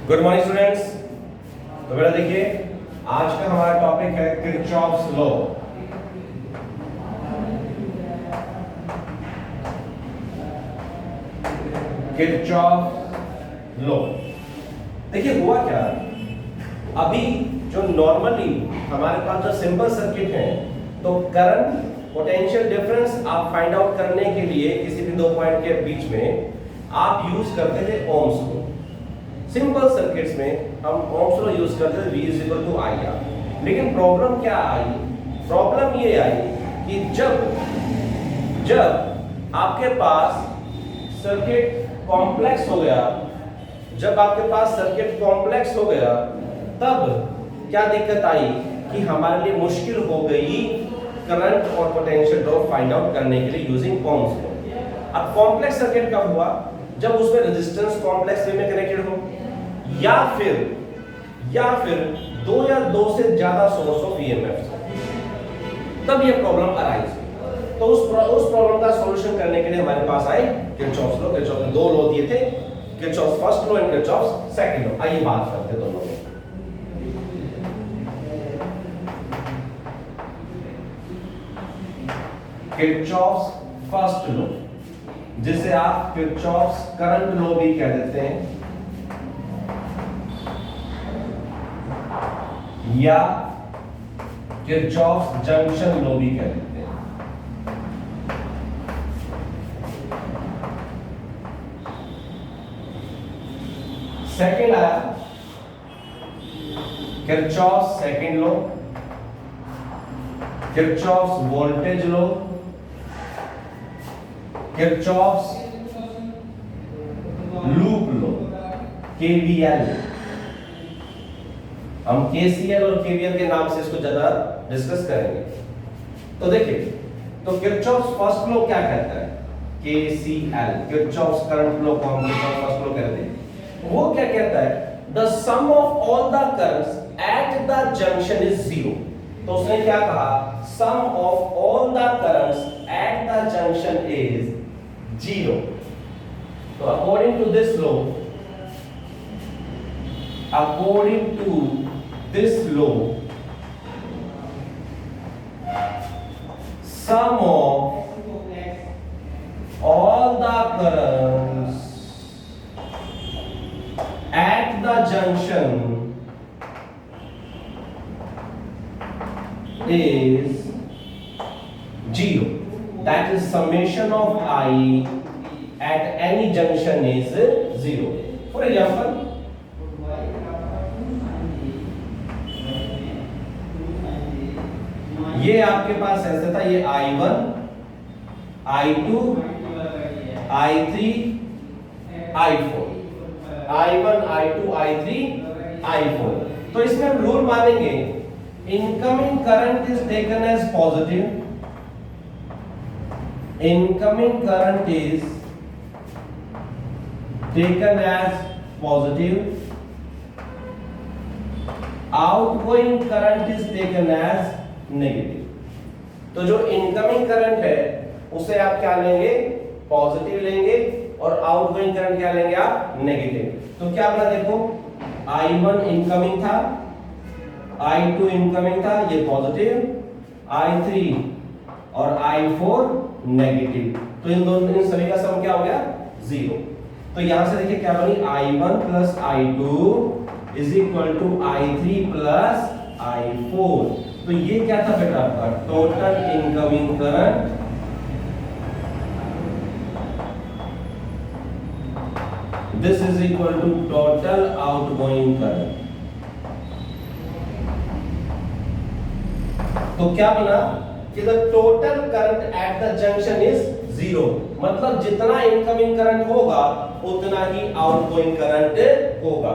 Good morning students. तो बेटा देखिए, आज का हमारा टॉपिक है किरचॉफ्स लॉ। Kirchhoff law. देखिए हुआ क्या, अभी जो नॉर्मली हमारे पास जो सिंपल सर्किट है, तो करंट पोटेंशियल डिफरेंस आप फाइंड आउट करने के लिए किसी भी दो पॉइंट के बीच में आप यूज करते थे ओम्स लॉ। सिंपल सर्किट्स में हम ओम्स लॉ यूज करते थे, V = IR। लेकिन प्रॉब्लम क्या आई? प्रॉब्लम ये आई कि जब आपके पास सर्किट कॉम्प्लेक्स हो गया, तब क्या दिक्कत आई कि हमारे लिए मुश्किल हो गई करंट और पोटेंशियल ड्रॉप फाइंड आउट करने के लिए यूजिंग ओम्स लॉ। अब कॉम्प्लेक्स सर्किट कब हुआ? जब उसमें रेजिस्टेंस कॉम्प्लेक्स वे में कनेक्टेड हो, या फिर दो या दो से ज्यादा सोर्स ऑफ ईएमएफ, तब ये प्रॉब्लम अराइज हुई। तो उस प्रॉब्लम का सॉल्यूशन करने के लिए हमारे पास आए किरचॉफ्स लॉ। किरचॉफ ने दो लॉ दिए थे, Kirchhoff's first law and Kirchhoff's second law. आइए बात करते हैं दोनों में। किरचॉफ्स फर्स्ट लॉ, जिसे आप किरचॉफ्स करंट लॉ भी कह देते हैं, या किरचॉफ्स जंक्शन लॉ भी कह देते हैं। सेकंड आया Kirchhoff's second law, Kirchhoff's voltage law, Kirchhoff's loop law, KVL. हम केसीएल और केवीएल के नाम से इसको ज्यादा डिस्कस करेंगे। तो देखिए, तो किरचॉफ्स फर्स्ट लॉ क्या कहता है? केसीएल, किरचॉफ्स करंट लॉ को हम किरचॉफ्स फर्स्ट लॉ कहते हैं। वो क्या कहता है? The sum of all the currents at the junction is zero. तो उसने क्या कहा? Sum of all the currents at the junction is zero. तो according to this law, sum of all the currents at the junction is zero. That is summation of I at any junction is zero. For example, ये आपके पास ऐसे था, ये I1, I2, I3, I4, I1, I2, I3, I4। तो इसमें हम rule मानेंगे, incoming current is taken as positive, incoming current is taken as positive, outgoing current is taken as negative. तो जो इनकमिंग करंट है उसे आप क्या लेंगे? पॉजिटिव लेंगे, और आउटगोइंग करंट क्या लेंगे आप? नेगेटिव। तो क्या बना? देखो, I1 इनकमिंग था, I2 इनकमिंग था, ये पॉजिटिव, I3 और I4 नेगेटिव। तो इन दोनों, इन सभी का सम क्या हो गया? जीरो। तो यहां से देखिए क्या बनी? I1 plus I2 is equal to I3 plus I4। तो ये क्या था बेटा आपका? Total incoming current this is equal to total outgoing current. तो क्या बना कि the total current at the junction is zero. मतलब जितना इनकमिंग करंट होगा उतना ही आउटगोइंग करंट होगा,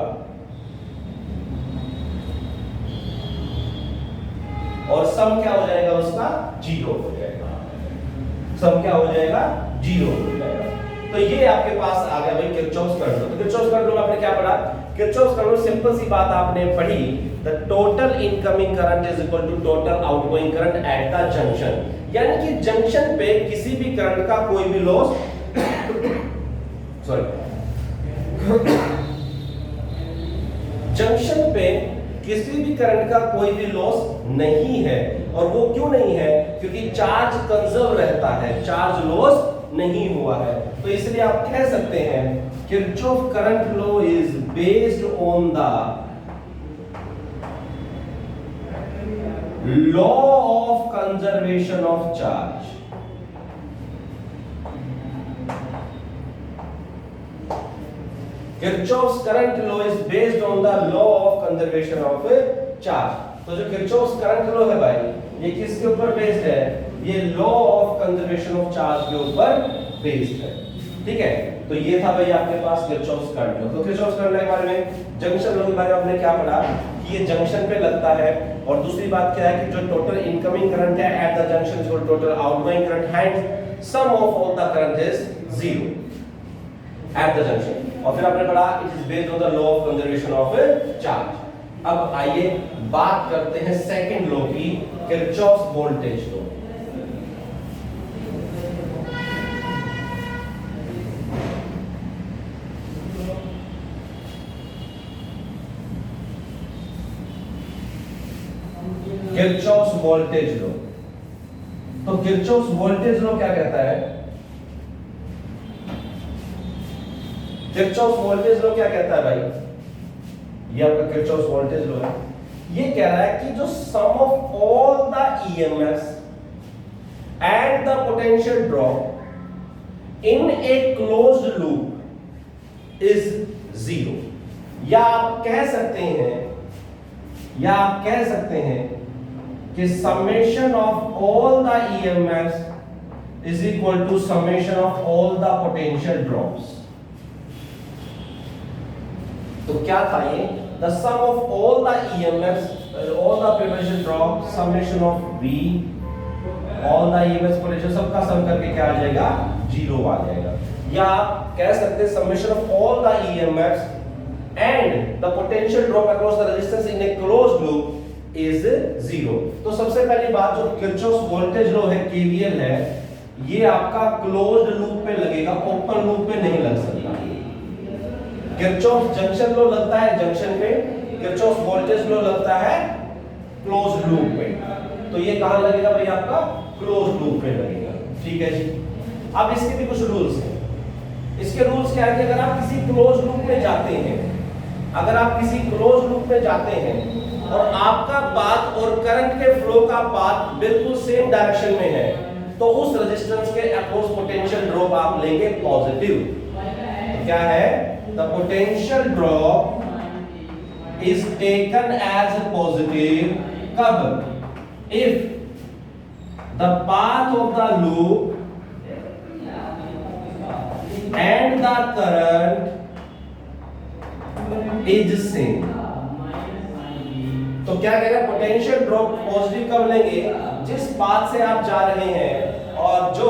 और सम क्या हो जाएगा उसका? जीरो हो जाएगा। सम क्या हो जाएगा? जीरो हो जाएगा। तो ये आपके पास आ गया भाई किरचॉफ्स करंट लॉ। तो किरचॉफ्स करंट लॉ आपने क्या पढ़ा? किरचॉफ्स करंट लॉ सिंपल सी बात आपने पढ़ी, the total incoming current is equal to total outgoing current at the junction. यानी कि जंक्शन पे किसी भी करंट का कोई भी लॉस जंक्शन पे किसी भी करंट का कोई भी लॉस नहीं है। और वो क्यों नहीं है? क्योंकि चार्ज कंजर्व रहता है, चार्ज लॉस नहीं हुआ है। तो इसलिए आप कह सकते हैं Kirchhoff current law is based on the law of conservation of charge. Kirchhoff's current law is based on the law of conservation of charge। तो जो Kirchhoff's current law है भाई, ये किसके ऊपर बेस्ड है? ये law of conservation of charge के ऊपर बेस्ड है। ठीक है, तो ये था भाई आपके पास Kirchhoff's current law। तो Kirchhoff's current law के बारे में, जंक्शन लॉ के बारे में आपने क्या पढ़ा कि ये जंक्शन पे लगता है। और दूसरी बात क्या है कि जो टोटल इनकमिंग करंट है at the junction is equal total outgoing current, and sum of all the current is 0 at the junction. और फिर आपने पढ़ा it is based on the law of conservation of charge. अब आइए बात करते हैं सेकंड लॉ की, Kirchhoff's voltage law. Kirchhoff's voltage law. तो किरचॉफ्स वोल्टेज लॉ क्या कहता है? किरचॉफ्स वोल्टेज लॉ क्या कहता है भाई? ये आपका किरचॉफ्स वोल्टेज लॉ है। ये कह रहा है कि जो sum of all the EMFs and the potential drop in a closed loop is 0। या आप कह सकते हैं कि summation of all the EMFs is equal to summation of all the potential drops. तो क्या था ये? The sum of all the EMFs, all the potential drop, summation of V, all the EMFs potential सबका सम करके क्या आ जाएगा? 0 आ जाएगा। या आप कह सकते हैं summation of all the EMFs and the potential drop across the resistance in a closed loop is 0। तो सबसे पहली बात जो किरचॉफ्स वोल्टेज लॉ है, KVL है, ये आपका क्लोज्ड लूप पे लगेगा, ओपन लूप पे नहीं लग सकता। किरचॉफ्स जंक्शन लॉ लगता है जंक्शन पे, किरचॉफ्स वोल्टेज लॉ लगता है क्लोज्ड लूप पे। तो ये कहां लगेगा भाई? आपका क्लोज्ड लूप पे लगेगा। ठीक है जी। अब इसके भी कुछ रूल्स हैं। इसके रूल्स क्या है कि अगर आप किसी क्लोज्ड लूप में जाते हैं, और आपका पाथ और करंट के फ्लो का पाथ बिल्कुल सेम डायरेक्शन में है, तो उस रेजिस्टेंस के अक्रॉस पोटेंशियल ड्रॉप आप लेंगे पॉजिटिव। तो क्या है? The potential drop is taken as positive कब? If the path of the loop and the current is same। तो क्या कहेगा? पोटेंशियल ड्रॉप पॉजिटिव कब लेंगे? जिस पाथ से आप जा रहे हैं और जो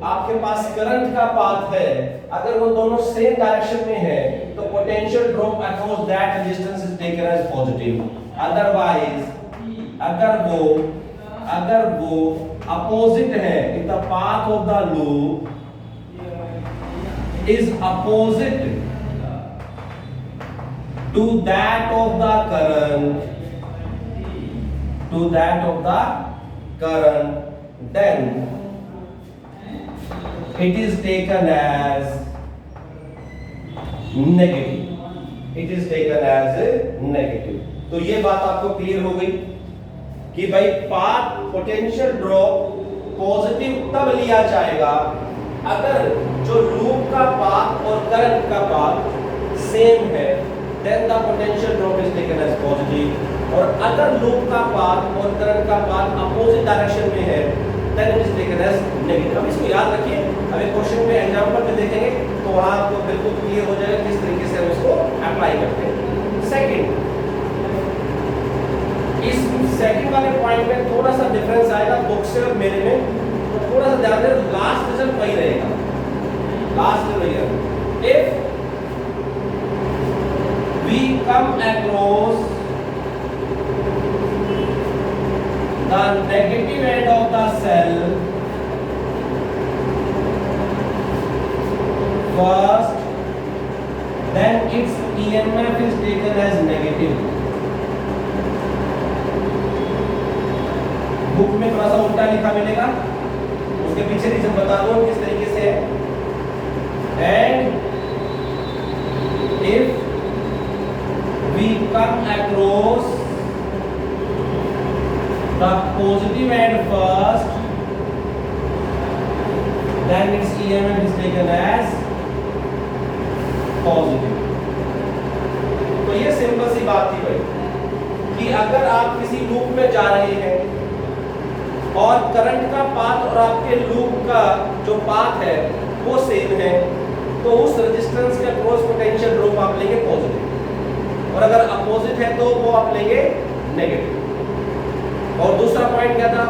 आपके पास करंट का पाथ है, अगर वो दोनों सेम डायरेक्शन में है, तो potential drop across that resistance is taken as positive. Otherwise अगर वो अपोजिट है, if the path of the loop is opposite to that of the current, then it is taken as negative। तो ये बात आपको क्लियर हो गई कि भाई पाथ पोटेंशियल ड्रॉप पॉजिटिव तब लिया जाएगा अगर जो लूप का पाथ और करंट का पाथ सेम है, then the potential drop is taken as positive। और अगर लूप का पाथ और करंट का पाथ अपोजिट डायरेक्शन में है, then it is taken as negative। अब इसको याद रखिए, अभी क्वेश्चन में एग्जांपल में देखेंगे तो वहां आपको बिल्कुल क्लियर हो जाएगा किस तरीके से हम इसको अप्लाई करते हैं। सेकंड, इस सेकंड वाले पॉइंट में थोड़ा सा डिफरेंस आएगा बुक से और मेरे में, तो थोड़ा सा ध्यान दें। लास्ट रिजल्ट वही रहेगा, लास्ट वही रहेगा। If we come across the negative end of the cell first then its EMF is taken as negative. Book में थोड़ा सा उल्टा लिखा मिलेगा, उसके पीछे रीजन बता दो किस तरीके से है. And if we come across the positive end first, then its EMF is taken as positive. तो ये सिंपल सी बात थी भाई कि अगर आप किसी लूप में जा रहे हैं और करंट का पाथ और आपके लूप का जो पाथ है वो सेम है, तो उस रेजिस्टेंस का क्रॉस पोटेंशियल ड्रॉप आप लेंगे पॉजिटिव, और अगर अपोजिट है तो वो आप लेंगे नेगेटिव. और दूसरा पॉइंट क्या था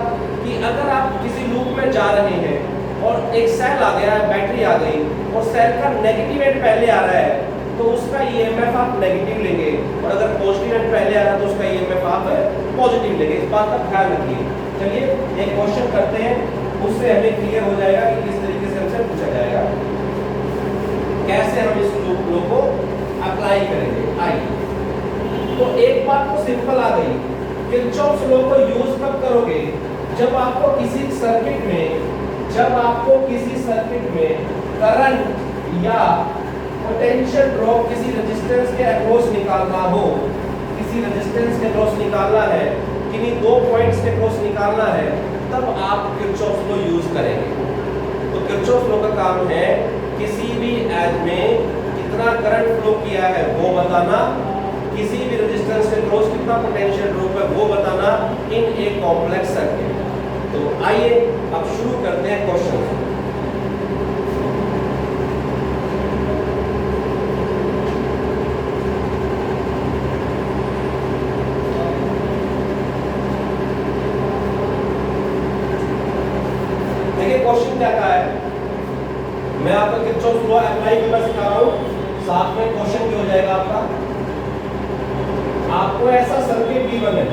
कि अगर आप किसी लूप में जा रहे हैं और एक सेल आ गया है, बैटरी आ गई और सेल का नेगेटिव एंड पहले आ रहा है, तो उसका ईएमएफ आप नेगेटिव लेंगे, और अगर पॉजिटिव एंड पहले आ रहा है तो उसका ईएमएफ आप पॉजिटिव लेंगे. इस बात का ख्याल रखिए. चलिए एक क्वेश्चन करते हैं, उससे हमें क्लियर हो जाएगा कि किस तरीके से हमसे पूछा जाएगा, कैसे हम इस लॉ को अप्लाई करेंगे. आइए, तो एक बात तो सिंपल आ गई, किरचॉफ्स लॉ को यूज कब करोगे? जब आपको किसी सर्किट में करंट या पोटेंशियल ड्रॉप किसी रेजिस्टेंस के अक्रॉस निकालना हो, किसी रेजिस्टेंस के अक्रॉस निकालना है, किन्हीं दो पॉइंट्स के अक्रॉस निकालना है, तब आप किरचॉफ्स लॉ यूज करेंगे. तो किरचॉफ्स लॉ का काम है किसी भी एज में कितना करंट फ्लो किया है वो बताना, किसी भी रेजिस्टेंस के अक्रॉस कितना पोटेंशियल ड्रॉप है वो बताना इन ए कॉम्प्लेक्स सर्किट. तो आइए अब शुरू करते हैं क्वेश्चन. क्वेश्चन क्या कहा है, मैं आपको किरचॉफ्स लॉ अप्लाई करना सिखा रहा हूं, साथ में क्वेश्चन भी हो जाएगा आपका. आपको ऐसा सर्किट गिवन है,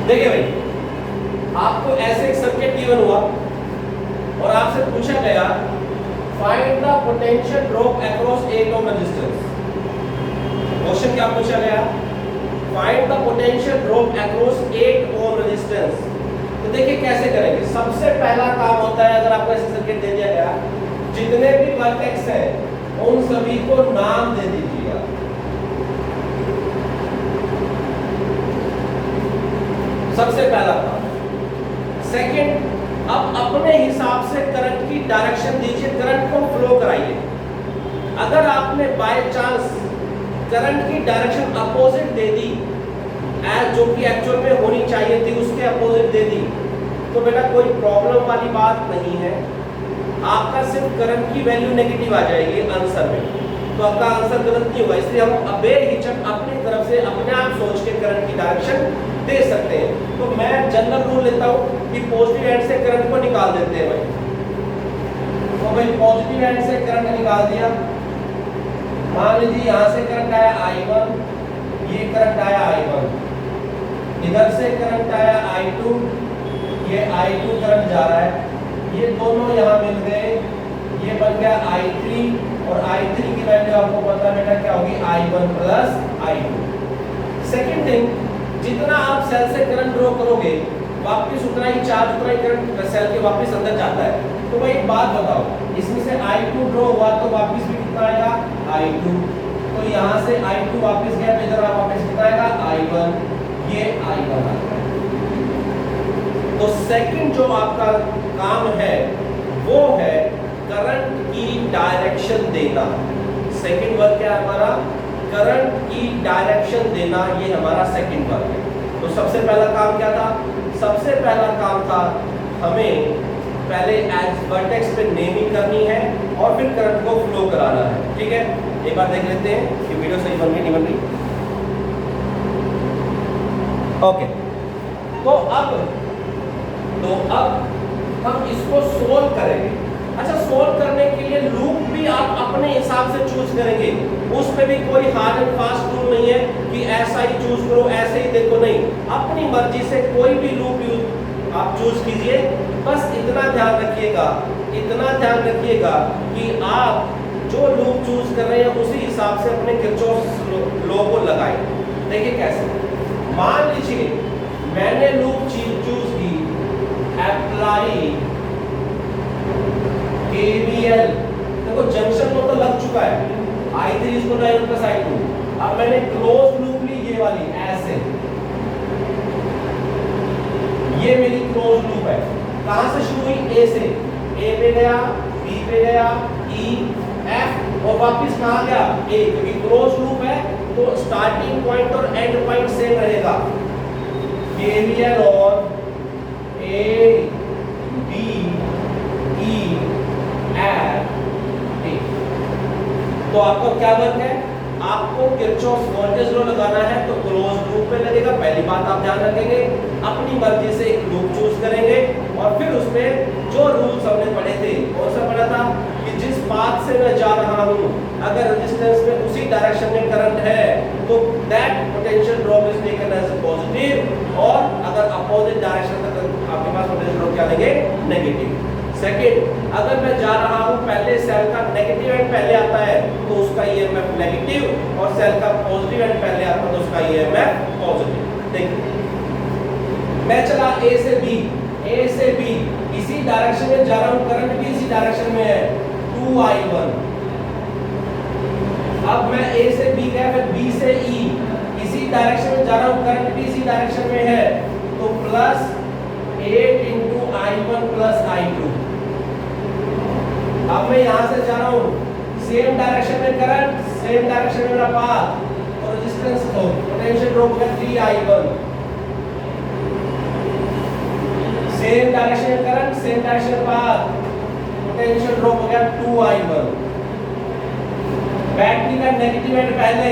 देखिए भाई, आपको ऐसे एक सर्किट गिवन हुआ और आपसे पूछा गया find the potential drop across 8 ohm resistance. Question क्या पूछा गया? Find the potential drop across 8 ohm resistance. तो देखिए कैसे करेंगे. सबसे पहला काम होता है, अगर आपको ऐसे सर्किट दे दिया गया, जितने भी वर्टेक्स हैं उन सभी को नाम दे दीजिएगा. सबसे पहला काम. सेकंड, अब अपने हिसाब से करंट की डायरेक्शन दीजिए, करंट को फ्लो कराइए. अगर आपने बाय चांस करंट की डायरेक्शन अपोजिट दे दी, एज जो कि एक्चुअल में होनी चाहिए थी उसके अपोजिट दे दी, तो बेटा कोई प्रॉब्लम वाली बात नहीं है. आपका सिर्फ करंट की वैल्यू नेगेटिव आ जाएगी आंसर में, तो आपका आंसर गलत नहीं होगा. इसलिए हम बेहिचक अपनी तरफ से अपने आप सोच के करंट की डायरेक्शन दे सकते हैं. तो मैं जनरल रूल लेता हूं कि पॉजिटिव एंड से करंट को निकाल देते हैं भाई. भाई पॉजिटिव एंड से करंट निकाल दिया। मान लीजिए यहाँ से करंट आया I1, ये करंट आया I1, इधर से करंट आया I2, ये I2 करंट जा रहा है, ये दोनों यहाँ मिल गए, ये बन गया I3 और I3 की वैल्यू आपको पता है बेटा क्या होगी I1 plus I2। Second thing, जितना आप सेल से करंट ड्रॉ करोगे वापस उतना ही चार्ज उतना ही करंट सेल के वापस अंदर जाता है। तो भाई एक बात बताओ, इसमें से I2 ड्रॉ हुआ तो वापस भी कितना आएगा I2, तो यहाँ से I2 वापस गया तो इधर वापस कितना आएगा I1, ये I1 आता है। तो सेकंड जो आपका काम है वो है करंट की डायरेक्शन देना। सेकंड वर्क क्या है हमारा, करंट की डायरेक्शन देना, ये हमारा सेकंड वर्क है। तो सबसे पहला काम क्या था, सबसे पहला काम था हमें पहले वर्टेक्स पे नेमिंग करनी है और फिर करंट को फ्लो कराना है। ठीक है, एक बार देख लेते हैं कि वीडियो सही बन रही नहीं बन रही। ओके, तो अब हम इसको सोल्व करेंगे। अच्छा, सोल्व करने के लिए लूप भी आप अपने हिसाब से चूज करेंगे, उसमें भी कोई हार्ड एंड फास्ट रूल नहीं है कि ऐसा ही चूज करो ऐसे ही देखो, नहीं, अपनी मर्जी से कोई भी लूप आप चूज कीजिए। बस इतना ध्यान रखिएगा कि आप जो लूप चूज कर रहे हैं उसी हिसाब से अपने किरचॉफ लॉ को लगाएं। देखिए कैसे, मान लीजिए मैंने लूप चूज की अप्लाई KVL, देखो जंक्शन में तो लग चुका है I3 = I1 + I2। अब मैंने क्लोज लूप ली ये वाली ऐसे, ये मेरी क्लोज लूप है। कहां से शुरू हुई, A से, A पे गया, B पे गया, E F और वापस कहां गया A, क्योंकि क्लोज लूप है तो स्टार्टिंग पॉइंट और एंड पॉइंट सेम रहेगा। KVL और A B E F A। तो आपको क्या वर्क है, आपको किरचॉफ वोल्टेज लॉ लगाना है तो क्लोज लूप पे लगेगा। पहली बात आप ध्यान रखेंगे, अपनी मर्जी से एक लूप चूज करेंगे और फिर उसमें जो रूल्स हमने पढ़े थे, कौन सा पढ़ा था कि जिस पाथ से मैं जा रहा हूं अगर रेजिस्टेंस में उसी डायरेक्शन में करंट है तो that potential drop is taken as positive, और अगर अपोजिट डायरेक्शन में आपके पास पोटेंशियल ड्रॉप क्या लेंगे, नेगेटिव। सेकंड, अगर मैं जा रहा हूं पहले सेल का नेगेटिव एंड पहले आता है तो उसका ईएमएफ नेगेटिव, और सेल का पॉजिटिव एंड पहले आता है तो उसका ईएमएफ पॉजिटिव। देखिए मैं चला A से B, इसी डायरेक्शन में जा रहा हूं, करंट भी इसी डायरेक्शन में है 2I1। अब मैं A से B गया, फिर B से E, इसी डायरेक्शन में जा रहा हूं, करंट भी इसी डायरेक्शन में है तो +8 × I1 + I2। अब मैं यहां से जा रहा हूं, सेम डायरेक्शन में करंट, सेम डायरेक्शन में मेरा पाथ, और रेजिस्टेंस को पोटेंशियल ड्रॉप हो गया 3I1। सेम डायरेक्शन में करंट, सेम डायरेक्शन में पाथ, पोटेंशियल ड्रॉप हो गया 2I1। बैटरी का नेगेटिव एंड पहले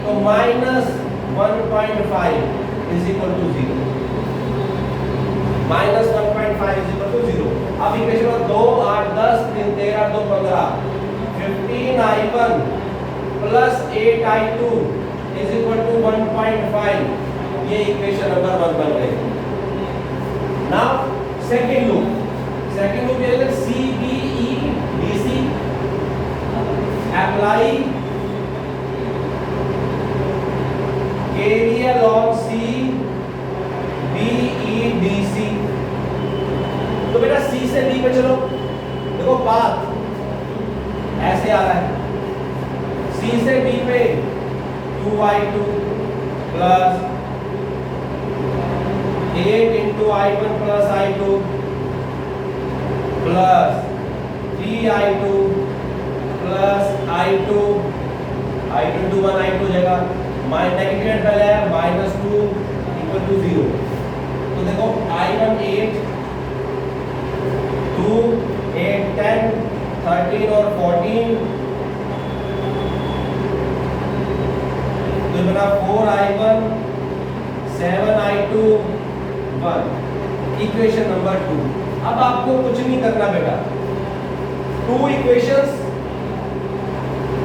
तो -1.5 = 0, -1.5 = 0। अब इक्वेशन में 2 8 10 3 13 2 15 15I1 + 8I2 = 1.5, ये इक्वेशन नंबर 1 बन गई। नाउ सेकंड लूप ये है CBEDC, apply KVL on CBEDC। तो बेटा C से B पे चलो, देखो पाथ ऐसे आ रहा है, C से B पे 2I2 + 8 × I1 + I2 + 3I2 + I2 × 1 I2 हो जाएगा, नेगेटिव एंड पहले है -2 = 0। तो देखो I1 8 2 8 10 13 और 14 तो बना 4I1 7I2 1, इक्वेशन नंबर 2। अब आपको कुछ नहीं करना बेटा, 2 two equations,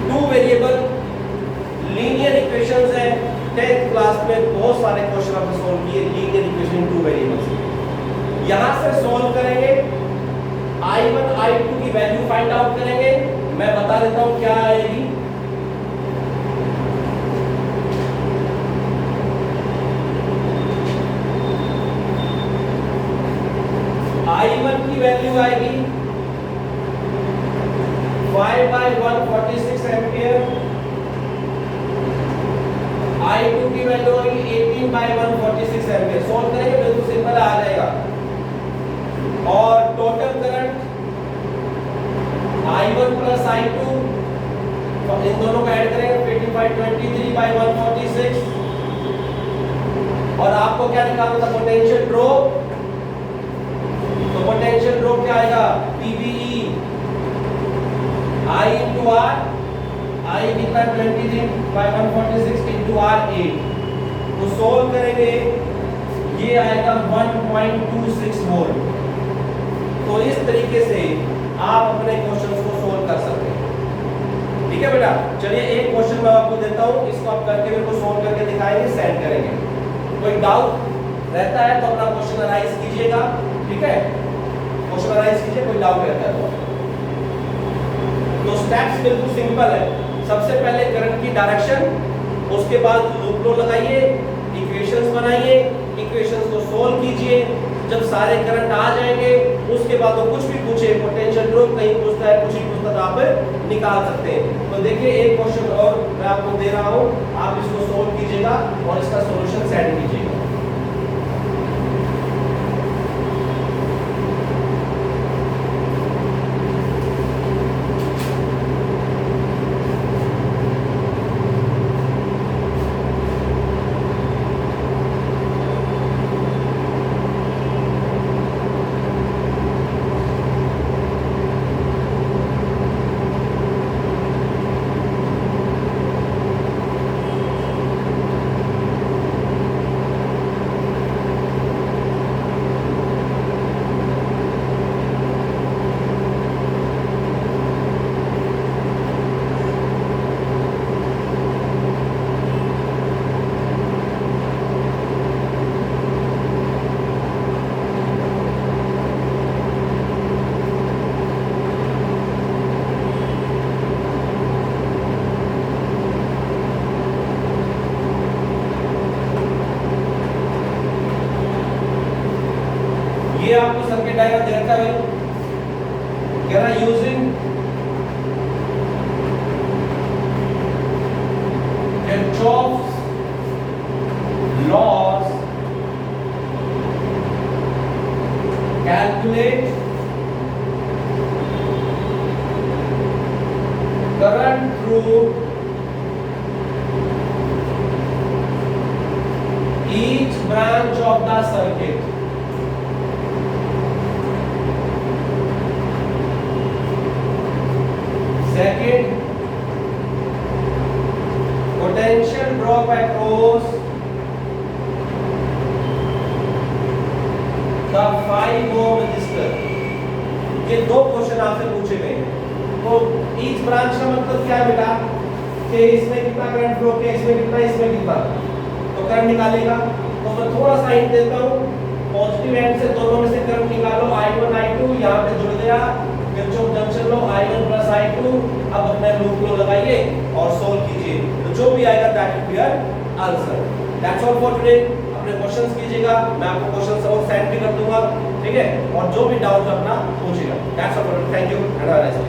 two variable linear equations है। 10th क्लास में बहुत सारे क्वेश्चन आपने सॉल्व किए लीनियर इक्वेशन टू वेरिएबल्स। यहां से सॉल्व करेंगे, I1 I2 की वैल्यू फाइंड आउट करेंगे। मैं बता देता हूं क्या आएगी। I1 की वैल्यू आएगी 5/146 एम्पियर, I2 की वैल्यू होगी 18/146 एम्पियर। सॉल्व करेंगे बिल्कुल सिंपल आ जाएगा। और total current I1 plus I2 इन दोनों को ऐड करेंगे 5523/146। और आपको क्या निकालना था, पोटेंशियल ड्रॉप। तो पोटेंशियल ड्रॉप क्या आएगा, PVE I into R, I कितना 23/146 into R8। तो सोल्व करेंगे ये आएगा 1.26 वोल्ट। तो इस तरीके से आप अपने क्वेश्चंस को सोल्व कर सकते हैं। ठीक है बेटा, चलिए एक क्वेश्चन मैं आपको देता हूं, इसको आप करके मेरे को सोल्व करके दिखाएंगे, सेंड करेंगे। कोई डाउट रहता है तो अपना क्वेश्चन अराइज कीजिएगा। ठीक है, क्वेश्चन अराइज कीजिए, कोई डाउट रहता है तो स्टेप्स बिल्कुल सिंपल है। सबसे पहले करंट की डायरेक्शन, उसके बाद लूप लो लगाइए, इक्वेशंस बनाइए, इक्वेशंस को सोल्व कीजिए। जब सारे करंट आ जाएंगे उसके बाद वो कुछ भी पूछे, पोटेंशियल ड्रॉप कहीं पूछता है, कुछ ही पूछता है, आप निकाल सकते हैं। तो देखिए एक क्वेश्चन और मैं आपको दे रहा हूं, आप इसको सोल्व कीजिएगा और इसका सॉल्यूशन सेंड कीजिएगा। ये आपको सर्किट डायग्राम दे रखा है, कह रहा using Kirchhoff's laws calculate current through each branch of the circuit। Second, potential drop across the 5 ohm resistor। ये दो क्वेश्चन आपसे पूछे गए हैं। तो ईच ब्रांच का मतलब क्या है बेटा, कि इसमें कितना करंट फ्लो किया, इसमें कितना, इसमें कितना, तो करंट निकालेगा। तो मैं थोड़ा सा हिंट देता हूँ, पॉजिटिव एंड से दोनों में से करंट निकालो, I1 I2 यहाँ पे जुड़ गया, किरचॉफ जंक्शन लो, I1 प्लस I2। अब अपने लूप लो लगाइए और सोल्व कीजिए, तो जो भी आएगा that will be your answer. That's all for today. अपने क्वेश्चंस कीजिएगा, मैं आपको क्वेश्चंस और सेंड भी कर दूंगा। ठीक है, और जो भी डाउट अपना पूछिएगा। That's all for today, thank you and have a nice day.